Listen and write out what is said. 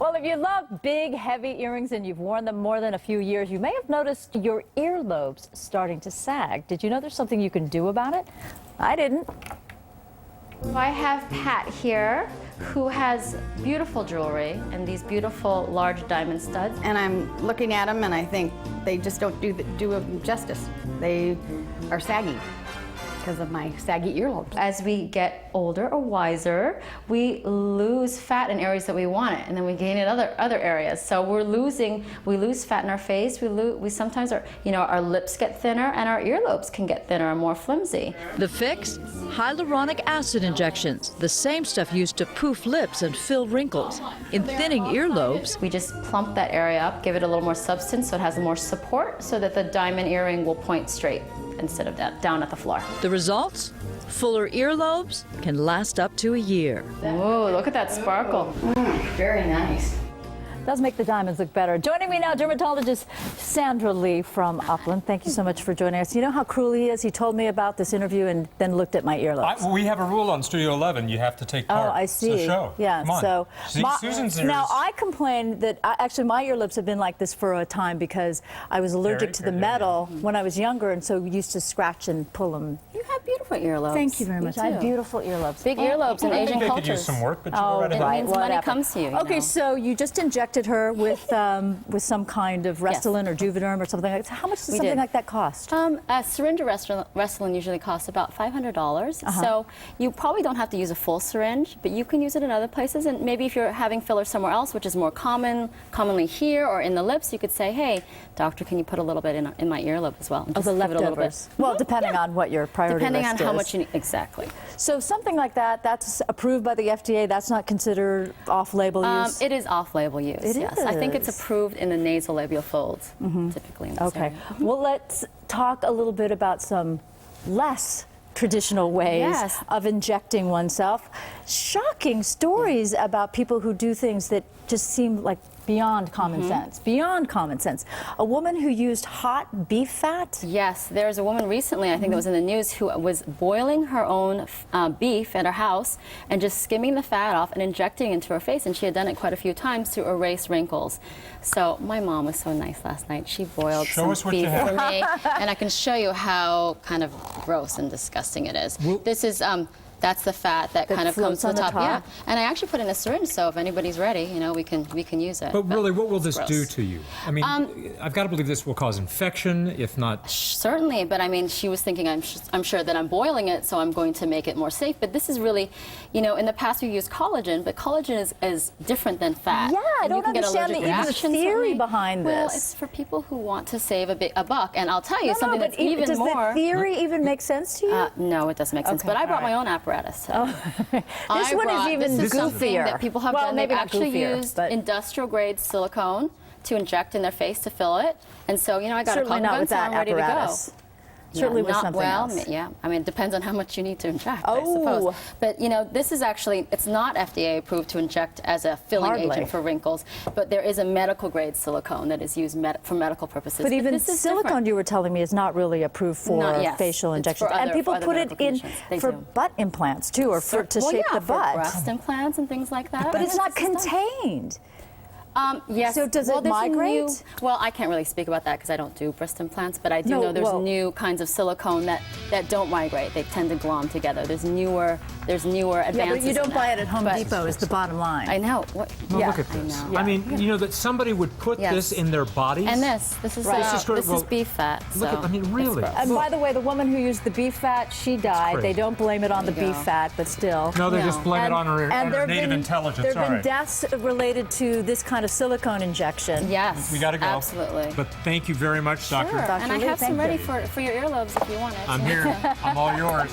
Well, if you love big, heavy earrings and you've worn them more than a few years, you may have noticed your earlobes starting to sag. Did you know there's something you can do about it? I didn't. I have Pat here, who has beautiful jewelry and these beautiful large diamond studs. And I'm looking at them and I think they just don't do them justice. They are saggy because of my saggy earlobes. As we get older or wiser, we lose fat in areas that we want it, and then we gain it other areas. So we lose fat in our face. We sometimes our lips get thinner, and our earlobes can get thinner and more flimsy. The fix? Hyaluronic acid injections, the same stuff used to poof lips and fill wrinkles. In thinning earlobes, We just plump that area up, give it a little more substance so it has more support, so that the diamond earring will point straight instead of down at the floor. the results? Fuller earlobes can last up to a year. Ooh, look at that sparkle. Very nice. Does make the diamonds look better. Joining me now, dermatologist Sandra Lee from Upland. Thank you so much for joining us. You know how cruel he is? He told me about this interview and then looked at my earlobes. We have a rule on Studio 11. You have to take part. Oh, I see. It's a show. Yeah, Come on. so Susan's ears. now I complained that actually my earlobes have been like this for a time because I was allergic to the metal when I was younger, and so we used to scratch and pull them. You have beautiful earlobes. Thank you very much. I have beautiful earlobes. Big earlobes in I Asian think they could cultures. use some work, but you Oh, go right ahead. right. It means money Whatever. comes to you. Okay, know. so you just injected her with some kind of Restylane or Juvederm or something like that. How much does We something did. like that cost? A syringe of Restylane usually costs about $500. So you probably don't have to use a full syringe, but you can use it in other places. And maybe if you're having filler somewhere else, which is more commonly here or in the lips, you could say, "Hey, doctor, can you put a little bit in my earlobe as well?" And Of the just give it a little bit. leftovers. Well, depending on what your priority Depending list on how is. much you need. Exactly. So something like that, that's approved by the FDA. That's not considered off-label use. It is off-label use. It yes, I think it's is. approved in the nasolabial folds, typically. In this Okay. area. Well, let's talk a little bit about some less traditional ways Yes. of injecting oneself. Shocking stories about people who do things that just seem like beyond common sense. Beyond common sense. A woman who used hot beef fat. Yes, there's a woman recently, I think that was in the news, who was boiling her own beef at her house and just skimming the fat off and injecting into her face, and she had done it quite a few times to erase wrinkles. So my mom was so nice last night. She boiled Show some us what you beef have. for me, and I can show you how kind of gross and disgusting it is. This is that's the fat that kind of comes floats to on the the top. Yeah, top. and I actually put in a syringe, so if anybody's ready, we can use it. But really, what will it's this gross. do to you? I mean, I've got to believe this will cause infection, if not... Certainly, but I mean, she was thinking, I'm sure that I'm boiling it, so I'm going to make it more safe. But this is really, in the past we used collagen, but collagen is different than fat. Yeah, I And you don't can get understand allergic even the reactions theory from it. behind Well, this. it's for people who want to save a buck. And I'll tell you something but that's even does more. the theory even make sense to you? No, it doesn't make sense. Okay, But I brought all right. my own apparatus. This one is even this is something goofier. that people have Well, done. maybe They've not actually goofier, used but- industrial grade silicone to inject in their face to fill it. And so, I got Certainly a not gun, with so that I'm ready to go. apparatus. Certainly with not something well, else. Yeah, I mean, it depends on how much you need to inject, I Oh. suppose. But, this is actually, it's not FDA approved to inject as a filling Hardly. agent for wrinkles, but there is a medical grade silicone that is used for medical purposes. But even this is silicone, different. you were telling me, is not really approved for Not- yes, facial it's injections. for And other- people for other put it medical in conditions. They for do. butt implants, too, or for, to shape the for butt. breast implants and things like that. But it's not This is done. contained. Yes. So does it there's migrate? Well, I can't really speak about that because I don't do breast implants, but I do No, know there's well- new kinds of silicone that don't migrate. They tend to glom together. There's newer advances. Yeah, but you don't in buy that. it at Home But Depot is the bottom line. I know. What? Well, Yeah, look at I this. know. I mean, that somebody would put Yes. this in their bodies? And this is Right. This is great. this Well, is beef fat. look so at- I mean, it's really. gross. And by the way, the woman who used the beef fat, she died. crazy. They don't blame it on the There you beef go. fat, but still. No, they No. just blame it on her, there have native been- intelligence. There have All been right. deaths related to this kind of silicone injection. Yes. We got to go. Absolutely. But thank you very much, Doctor. Sure. Dr. And I Lee, have some thank ready you. for your earlobes if you want it. I'm here. I'm all yours.